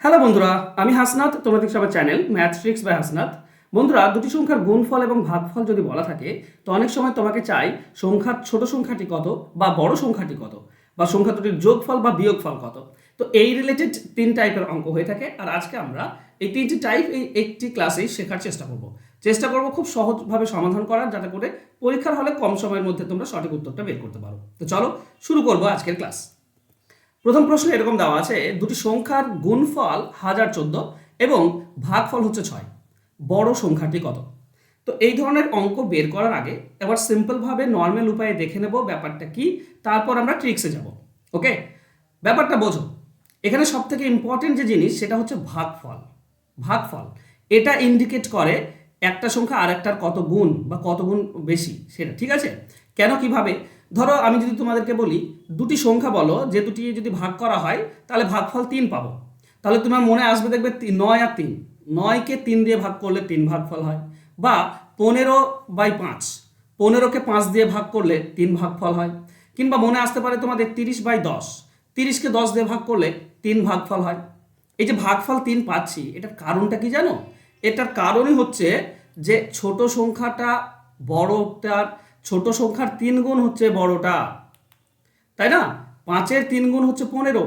Hello বন্ধুরা, আমি হাসনাত। তোমরা দেখছো আমার channel math tricks by Hasnat. বন্ধুরা, দুটি সংখ্যার গুণফল এবং ভাগফল যদি বলা থাকে, তো অনেক সময় তোমাকে চাই সংখ্যার ছোট সংখ্যাটি কত বা বড় সংখ্যাটি কত, বা সংখ্যা দুটির যোগফল বা বিয়োগফল কত। তো এই রিলেটেড তিন টাইপের অঙ্ক হয়ে থাকে, আর আজকে আমরা এই তিনটি টাইপ এই একটি ক্লাসেই শেখার চেষ্টা করব খুব সহজভাবে সমাধান করার, যাতে করে পরীক্ষার হলে কম সময়ের মধ্যে তোমরা সঠিক উত্তরটা বের করতে পারো। তো চলো শুরু করবো আজকের ক্লাস। প্রথম প্রশ্ন এরকম দেওয়া আছে, দুটি সংখ্যার গুণফল 1014 এবং ভাগফল হচ্ছে 6, বড় সংখ্যাটি কত? তো এই ধরনের অঙ্ক বের করার আগে এবার সিম্পলভাবে নর্মাল উপায়ে দেখে নেব ব্যাপারটা কি, তারপর আমরা ট্রিক্সে যাব। ওকে, ব্যাপারটা বোঝো। এখানে সব থেকে ইম্পর্টেন্ট যে জিনিস সেটা হচ্ছে ভাগফল। ভাগফল এটা ইন্ডিকেট করে একটা সংখ্যা আরেকটার কত গুণ বা কত গুণ বেশি সেটা, ঠিক আছে? কেন, কিভাবে? ধরো আমি যদি তোমাদেরকে বলি দুটি সংখ্যা বলো, যে দুটি যদি ভাগ করা হয় তাহলে ভাগফল 3 পাবো, তাহলে তোমার মনে আসবে, দেখবে 9 আর 3, 9কে 3 দিয়ে ভাগ করলে 3 ভাগফল হয়। বা 15/5, 15কে 5 দিয়ে ভাগ করলে 3 ভাগফল হয়। কিংবা মনে আসতে পারে তোমাদের 30/10, 30কে 10 দিয়ে ভাগ করলে 3 ভাগফল হয়। এই যে ভাগফল 3 পাচ্ছি, এটার কারণটা কি জানো? এটার কারণই হচ্ছে যে ছোট সংখ্যাটা বড়টার, ছোট সংখ্যার 3 গুণ হচ্ছে বড়টা, তাই না? 5-এর 3 গুণ হচ্ছে 15,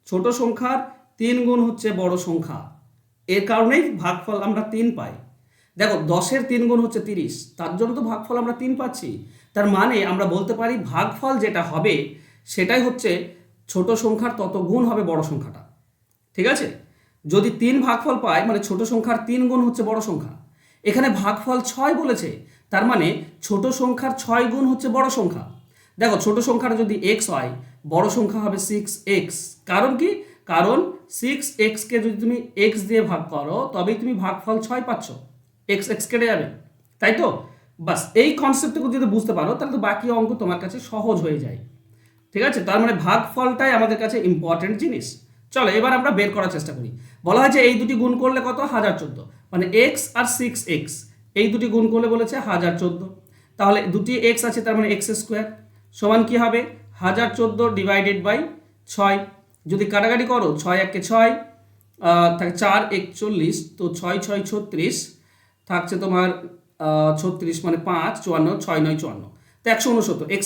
ছোট সংখ্যার 3 গুণ হচ্ছে বড় সংখ্যা। এর কারণেই ভাগফল আমরা 3 পাই। দেখো 10-এর 3 গুণ হচ্ছে 30, তার জন্য তো ভাগফল আমরা 3 পাচ্ছি। তার মানে আমরা বলতে পারি ভাগফল যেটা হবে সেটাই হচ্ছে ছোট সংখ্যার তত গুণ হবে বড় সংখ্যাটা, ঠিক আছে? যদি 3 ভাগফল পাই মানে ছোট সংখ্যার 3 গুণ হচ্ছে বড় সংখ্যা। এখানে ভাগফল 6 বলেছে, তার মানে ছোট সংখ্যার 6 গুণ হচ্ছে বড় সংখ্যা। দেখো ছোট সংখ্যাটা যদি x হয়, বড় সংখ্যা হবে 6x। কারণ কি? কারণ 6xকে যদি তুমি x দিয়ে ভাগ করো তবেই তুমি ভাগফল 6 পাচ্ছ, x কেটে যাবে, তাই তো? বাস এই কনসেপ্টটুকু যদি বুঝতে পারো তাহলে তো বাকি অঙ্ক তোমার কাছে সহজ হয়ে যায়, ঠিক আছে? তার মানে ভাগফলটাই আমাদের কাছে ইম্পর্টেন্ট জিনিস। চলো এবার আমরা বের করার চেষ্টা করি। বলা হয় যে এই দুটি গুণ করলে কত? 1014, মানে x আর 6x, এই দুটি গুণ করলে বলেছে 1014। তাহলে দুটি x আছে, তার মানে x² সমান কি হবে? 1014/6। যদি কাটাকাটি করো 6 × 1 = 6, থাকে 4 × 1 = 40, তো 6 × 6 = 36, থাকছে তোমার 36 মানে 5, 54, 6 × 9 = 54, তো 169। x²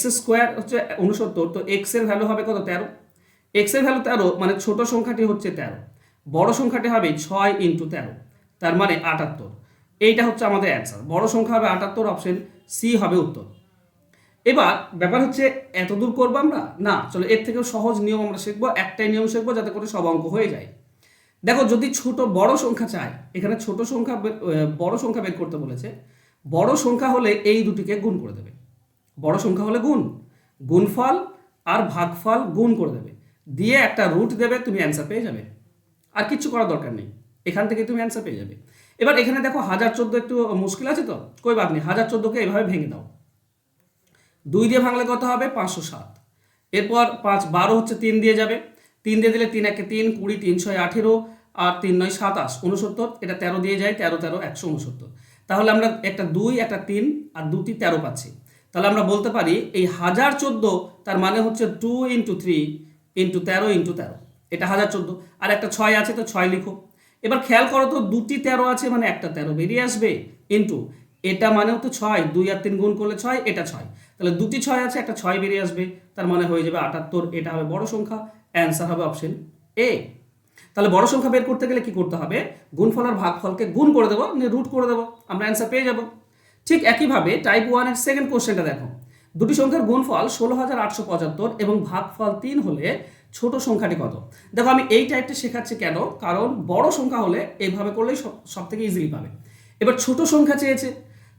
হচ্ছে 69, তো x এর ভ্যালু হবে কত? 13। x এর ভ্যালু 13, মানে ছোট সংখ্যাটি হচ্ছে 13, বড় সংখ্যাটি হবে 6 × 13, তার মানে 78। এইটা হচ্ছে আমাদের অ্যান্সার, বড় সংখ্যা হবে 78, অপশন সি হবে উত্তর। এবার ব্যাপার হচ্ছে এত দূর করবো আমরা না, চলো এর থেকেও সহজ নিয়ম আমরা শিখবো, একটাই নিয়ম শিখবো যাতে করে সব অঙ্ক হয়ে যায়। দেখো যদি বড় সংখ্যা চাই, এখানে ছোট সংখ্যা বড় সংখ্যা বের করতে বলেছে। বড় সংখ্যা হলে এই দুটিকে গুণ করে দেবে। বড় সংখ্যা হলে গুণফল আর ভাগফল গুণ করে দেবে, দিয়ে একটা রুট দেবে, তুমি অ্যান্সার পেয়ে যাবে। আর কিচ্ছু করার দরকার নেই, এখান থেকে তুমি অ্যান্সার পেয়ে যাবে। এবার এখানে দেখো 1014 একটু মুশকিল আছে, তো কই বাদ নেই, 1014কে এভাবে ভেঙে দাও। 2 দিয়ে ভাঙলে কত হবে? 507। এরপর 5 12 হচ্ছে 3 দিয়ে যাবে, 3 দিয়ে দিলে 3 × 1 = 3, 20, 3 × 6 = 18, আর 3 × 9 = 27, 69। এটা 13 দিয়ে যায়, 13 13 169। তাহলে আমরা একটা 2, একটা 3 আর 2টি 13 পাচ্ছি। তাহলে আমরা বলতে পারি এই 1014 তার মানে হচ্ছে 2 × 3 × 13 × 13, এটা 1014। আর একটা 6 আছে, তো 6 লিখো। এবার খেয়াল করো তো, দুটি 13 আছে মানে একটা 13 বেরিয়ে আসবে, ইন্টু এটা মানেও তো 6, 2 আর 3 গুণ করলে 6, এটা 6, তাহলে দুটি 6 আছে, একটা 6 বেরিয়ে আসবে, তার মানে হয়ে যাবে 78। এটা হবে বড় সংখ্যা, অ্যান্সার হবে অপশন এ। তাহলে বড় সংখ্যা বের করতে গেলে কি করতে হবে? গুণফল আর ভাগফলকে গুণ করে দেবো, রুট করে দেবো, আমরা অ্যান্সার পেয়ে যাব। ঠিক একইভাবে টাইপ 1 এর সেকেন্ড কোশ্চেনটা দেখো। দুটি সংখ্যার গুণফল 16875 এবং ভাগফল 3 হলে ছোট সংখ্যাটি কত? দেখো আমি এই টাইপটা শেখাচ্ছি কেন, কারণ বড় সংখ্যা হলে এইভাবে করলেই সব থেকে ইজিলি পাবে। এবার ছোট সংখ্যা চেয়েছে,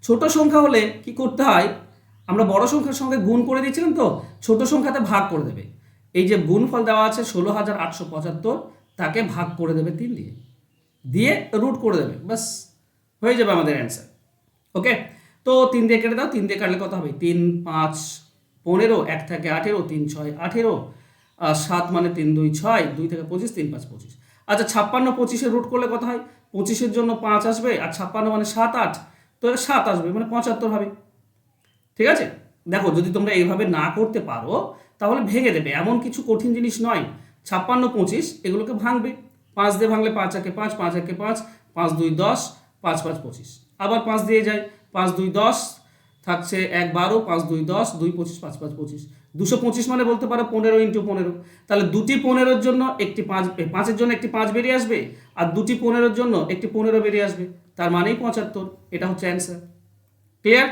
ছোট সংখ্যা হলে কি করতে হয়? আমরা বড় সংখ্যার সঙ্গে গুণ করে দিয়েছিলাম, তো ছোট সংখ্যাতে ভাগ করে দেবে। এই যে গুণফল দেওয়া আছে 16875, তাকে ভাগ করে দেবে 3 দিয়ে, দিয়ে রুট করে দেবে, বাস হয়ে যাবে আমাদের অ্যান্সার। ওকে, তো 3 দিয়ে কেটে দাও, 3 দিয়ে কাটলে কত হবে? 3 5 15, 1 থেকে 18, 3 6 18, 7 মানে 3 2 6, 2 থেকে 25, 3 5 25। আচ্ছা 56 25-এর রুট করলে কত হয়? 25-এর জন্য 5 আসবে, আর 56 মানে 7 8, তো 7 আসবে, মানে 75 হবে, ঠিক আছে? দেখো যদি তোমরা এইভাবে না করতে পারো তাহলে ভেঙে দেবে, এমন কিছু কঠিন জিনিস নয়। 56 25 এগুলোকে ভাঙবে, 5 দিয়ে ভাঙলে 5 একে 5, 5 একে 5, 5 2 10, 5 5 25। আবার 5 দিয়ে যায়, 5 2 10, থাকছে 1 12, 5 2 10, 2 25, 5 5 25। 225 মানে বলতে পারো 15 ইন্টু 15। তাহলে দুটি 15-এর জন্য একটি 5, 5-এর জন্য একটি 5 বেরিয়ে আসবে, আর দুটি 15-এর জন্য একটি 15 বেরিয়ে আসবে, তার মানেই 75। এটা হচ্ছে অ্যান্সার। ক্লিয়ার?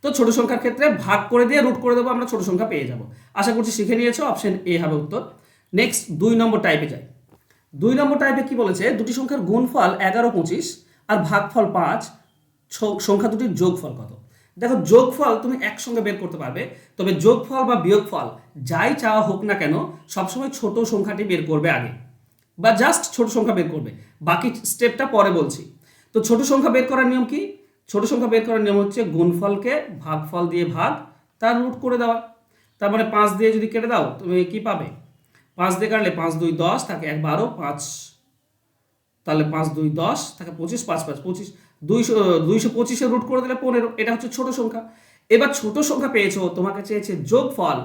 তো ছোট সংখ্যার ক্ষেত্রে ভাগ করে দিয়ে রুট করে দেবো, আমরা ছোট সংখ্যা পেয়ে যাব। আশা করছি শিখে নিয়েছো। অপশন এ হবে উত্তর। নেক্সট 2 নম্বর টাইপে যাই। 2 নম্বর টাইপে কি বলেছে, দুটি সংখ্যার গুণফল 11 25 আর ভাগফল 5, সংখ্যা দুটির যোগফল কত? দেখো যোগফল তুমি একসঙ্গে বের করতে পারবে, তবে যোগফল বা বিয়োগফল যাই চাওয়া হোক না কেন সবসময় ছোট সংখ্যাটি বের করবে আগে, বা জাস্ট ছোট সংখ্যা বের করবে, বাকি স্টেপটা পরে বলছি। তো ছোট সংখ্যা বের করার নিয়ম কি? ছোট সংখ্যা বের করার নিয়ম হচ্ছে গুণফলকে ভাগফল দিয়ে ভাগ, তার রুট করে দেওয়া। তার মানে 5 দিয়ে যদি কেটে দাও তুমি কি পাবে? 5 দিয়ে কাটলে 5 2 10, থাকে 1 12, 5, তাহলে 5 2 10, থাকে 25, 5 5 25। 225 রুট করে দিলে 15। এটা হচ্ছে ছোট সংখ্যা। এবার ছোট সংখ্যা পেয়েছো, তোমাকে চেয়েছে যোগফল।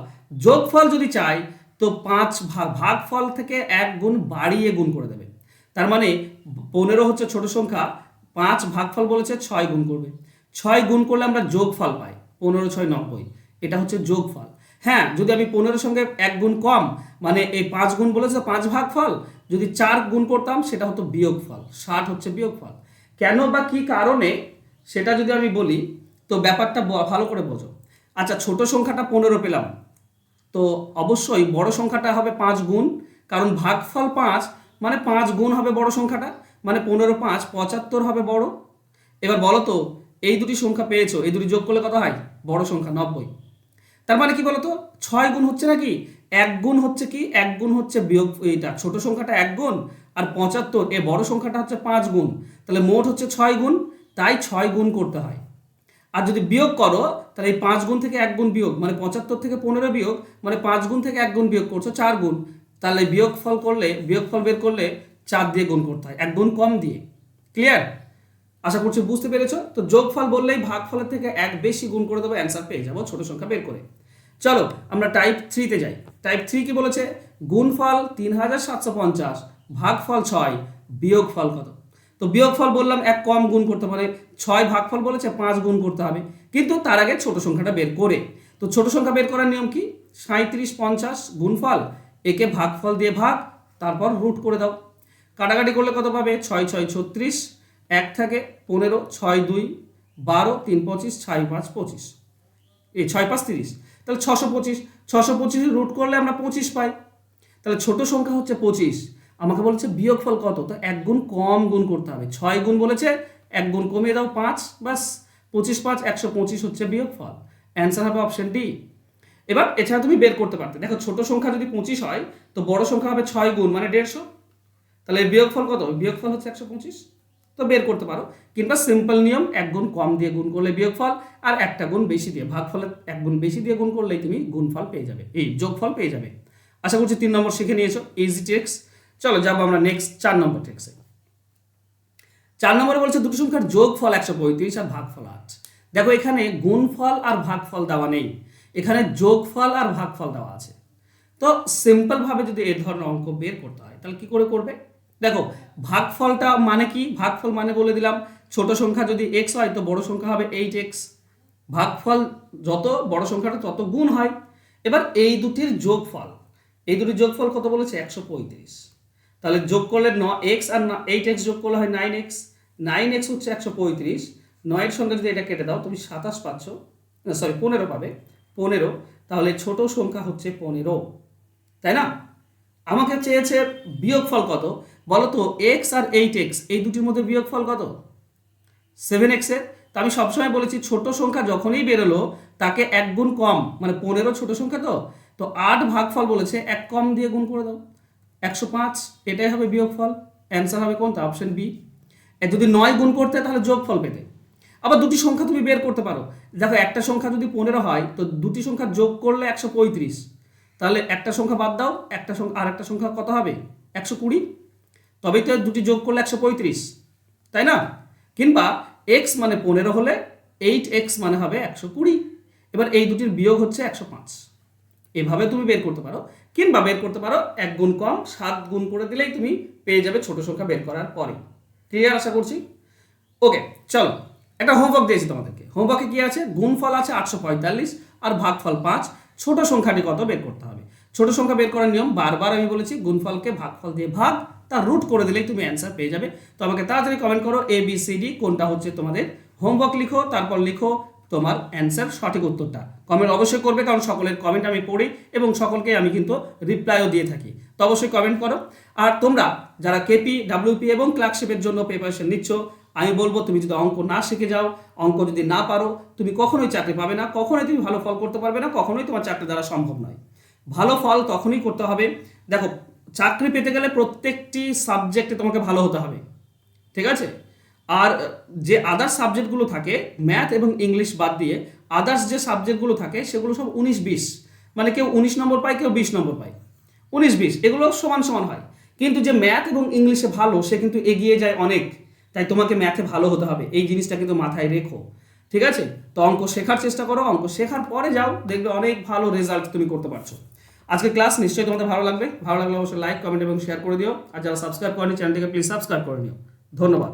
যোগফল যদি চাই তো 5 ভাগফল থেকে 1 গুণ বাড়িয়ে গুণ করে দেবে। তার মানে 15 হচ্ছে ছোট সংখ্যা, 5 ভাগফল বলেছে 6 গুণ করবে। 6 গুণ করলে আমরা যোগফল পাই, 15 6 90। এটা হচ্ছে যোগফল। হ্যাঁ, যদি আমি 15-এর সঙ্গে 1 গুণ কম, মানে এই 5 গুণ বলেছে 5 ভাগফল, যদি 4 গুণ করতাম সেটা হতো বিয়োগফল, 60 হচ্ছে বিয়োগফল। কেন বা কি কারণে সেটা যদি আমি বলি, তো ব্যাপারটা ভালো করে বোঝো। আচ্ছা, ছোট সংখ্যাটা 15 পেলাম, তো অবশ্যই বড় সংখ্যাটা হবে 5 গুণ, কারণ ভাগফল 5 মানে 5 গুণ হবে বড় সংখ্যাটা, মানে 15 5 75 হবে বড়। এবার বলো তো, এই দুটি সংখ্যা পেয়েছো, এই দুটি যোগ করলে কত হয়? বড় সংখ্যা 90। তার মানে কি বলতো, 6 গুণ হচ্ছে নাকি 1 গুণ হচ্ছে, কি 1 গুণ হচ্ছে বিয়োগ, এইটা ছোট সংখ্যাটা 1 গুণ, আর 75 এ বড় সংখ্যাটা হচ্ছে 5 গুণ, তাহলে মোট হচ্ছে 6 গুণ, তাই 6 গুণ করতে হয়। আর যদি বিয়োগ করো তাহলে এই 5 গুণ থেকে 1 গুণ বিয়োগ, মানে 75 থেকে 15 বিয়োগ, মানে 5 গুণ থেকে 1 গুণ বিয়োগ করছো 4 গুণ, তাহলে বিয়োগফল বের করলে 4 দিয়ে গুণ করতে হয়, 1 গুণ কম দিয়ে। ক্লিয়ার? আশা করছি বুঝতে পেরেছো। তো যোগফল বললেই ভাগফলের থেকে 1 বেশি গুণ করে দেবো, অ্যান্সার পেয়ে যাবো ছোট সংখ্যা বের করে। চলো আমরা টাইপ 3-তে যাই। টাইপ 3 কি বলেছে? গুণফল 3750, ভাগফল 6, বিয়োগফল কত? তো বিয়োগফল বললাম 1 কম গুণ করতে, মানে 6 ভাগফল বলেছে 5 গুণ করতে হবে, কিন্তু তার আগে ছোট সংখ্যাটা বের করে। তো ছোট সংখ্যা বের করার নিয়ম কি? 37 50 গুণফল, একে ভাগফল দিয়ে ভাগ, তারপর রুট করে দাও। কাটাকাটি করলে কত পাবে? 6 6 36, 1 থাকে 15, 6 2 12, 3 25, 6 5 25, এই 6 5 30, তাহলে 625। 625 রুট করলে আমরা 25 পাই। তাহলে ছোট সংখ্যা হচ্ছে 25। আমাকে বলছে বিয়োগফল কত? তো 1 গুণ কম গুণ করতে হবে। 6 গুণ বলেছে, 1 গুণ কমিয়ে দাও 5, বাস 25 5 125 হচ্ছে বিয়োগফল। অ্যান্সার হবে অপশন ডি। এবার এছাড়া তুমি বের করতে পারতে, দেখো ছোট সংখ্যা যদি 25 হয় তো বড় সংখ্যা হবে 6 গুণ, মানে 150। তাহলে বিয়োগফল কত? বিয়োগফল হচ্ছে 125। তো বের করতে পারো, কিংবা সিম্পল নিয়ম 1 গুণ কম দিয়ে গুণ করলে বিয়োগফল, আর 1টা গুণ বেশি দিয়ে, ভাগফলে 1 গুণ বেশি দিয়ে গুণ করলেই তুমি গুণফল পেয়ে যাবে, এই যোগফল পেয়ে যাবে। আশা করছি 3 নম্বর শিখে নিয়েছো, ইজি ট্রিক্স। চলো যাবো আমরা নেক্সট 4 নম্বর ট্রিক্সে। 4 নম্বরে বলছে দুটো সংখ্যার যোগফল 135 আর ভাগফল 8। দেখো এখানে গুণফল আর ভাগফল দেওয়া নেই, এখানে যোগফল আর ভাগফল দেওয়া আছে। তো সিম্পল ভাবে যদি এই ধরনের অঙ্ক বের করতে হয় তাহলে কি করে করবে? দেখো ভাগফলটা মানে কি? ভাগফল মানে বলে দিলাম, ছোট সংখ্যা যদি x হয় তো বড় সংখ্যা হবে 8x। ভাগফল যত বড় সংখ্যাটা তত গুণ হয়। এবার এই দুটির যোগফল কত বলেছে? 135। তাহলে যোগ করলে x আর 8x যোগ করলে হয় 9x। 9x হচ্ছে 135, 9 এর সঙ্গে যদি এটা কেটে দাও তুমি 27 পাচ্ছ, সরি 15 পাবে, 15। তাহলে ছোট সংখ্যা হচ্ছে 15, তাই না? আমাকে চেয়েছে বিয়োগফল কত বলো তো? x আর 8x এই দুটির মধ্যে বিয়োগফল কত? 7x এর। তো আমি সবসময় বলেছি ছোট সংখ্যা যখনই বেরোলো তাকে 1 গুণ কম, মানে 15 ছোট সংখ্যা, তো 8 ভাগফল বলেছে 1 কম দিয়ে গুণ করে দাও, 105। এটাই হবে বিয়োগফল। অ্যান্সার হবে কোনটা? Option B. যদি 9 গুণ করতে তাহলে যোগফল পেতে। আবার দুটি সংখ্যা তুমি বের করতে পারো। দেখো একটা সংখ্যা যদি 15 হয় তো দুটি সংখ্যা যোগ করলে 135, তাহলে একটা সংখ্যা বাদ দাও, একটা সংখ্যা আর একটা সংখ্যা কত হবে? 120। তবেই তো দুটি যোগ করলে 135, তাই না? কিংবা x মানে 15 হলে 8x মানে হবে 120। এবার এই দুটির বিয়োগ হচ্ছে 105। এভাবে তুমি বের করতে পারো, কিংবা বের করতে পারো 1 গুণ কম 7 গুণ করে দিলেই তুমি পেয়ে যাবে ছোট সংখ্যা বের করার পরে। ক্লিয়ার আশা করছি। ওকে, চলো একটা হোমওয়ার্ক দিয়েছি তোমাদেরকে। হোমওয়ার্কে কি আছে? গুণফল আছে 845 আর ভাগফল 5। ছোট সংখ্যাটি কত বের করতে হবে। ছোট সংখ্যা বের করার নিয়ম বারবার আমি বলেছি, গুণফলকে ভাগফল দিয়ে ভাগ, তার রুট করে দিলেই তুমি অ্যান্সার পেয়ে যাবে। তো আমাকে তাড়াতাড়ি কমেন্ট করো ABCD কোনটা হচ্ছে তোমাদের হোমওয়ার্ক, লিখো, তারপর লিখো তোমার অ্যান্সার, সঠিক উত্তরটা। কমেন্ট অবশ্যই করবে, কারণ সকলের কমেন্ট আমি পড়ি এবং সকলকে আমি কিন্তু রিপ্লাইও দিয়ে থাকি। তো অবশ্যই কমেন্ট করো। আর তোমরা যারা কেপি, ডাব্লিউপি এবং ক্লার্কশিপের জন্য প্রিপারেশন নিচ্ছ, আমি বলবো তুমি যদি অঙ্ক না শিখে যাও, অঙ্ক যদি না পারো, তুমি কখনোই চাকরি পাবে না, কখনোই তুমি ভালো ফল করতে পারবে না, কখনোই তোমার চাকরি দ্বারা সম্ভব নয়। ভালো ফল তখনই করতে হবে, দেখো চাকরি পেতে গেলে প্রত্যেকটি সাবজেক্টে তোমাকে ভালো হতে হবে, ঠিক আছে? আর যে আদার্স সাবজেক্টগুলো থাকে, ম্যাথ এবং ইংলিশ বাদ দিয়ে আদার্স যে সাবজেক্টগুলো থাকে সেগুলো সব 19-20, মানে কেউ 19 নম্বর পায়, কেউ 20 নম্বর পায়, 19-20 এগুলো সমান সমান হয়। কিন্তু যে ম্যাথ এবং ইংলিশে ভালো সে কিন্তু এগিয়ে যায় অনেক। তাই তোমাকে ম্যাথে ভালো হতে হবে, এই জিনিসটা কিন্তু মাথায় রেখো, ঠিক আছে? তো অঙ্ক শেখার চেষ্টা করো, অঙ্ক শেখার পরে যাও, দেখবে অনেক ভালো রেজাল্ট তুমি করতে পারছো। আজকে ক্লাস নিশ্চয়ই তোমাদের ভালো লাগবে। ভালো লাগলে অবশ্যই লাইক, কমেন্ট এবং শেয়ার করে দিও। আর যারা সাবস্ক্রাইব করেনি চ্যানেলটিকে প্লিজ সাবস্ক্রাইব করে নিও। ধন্যবাদ।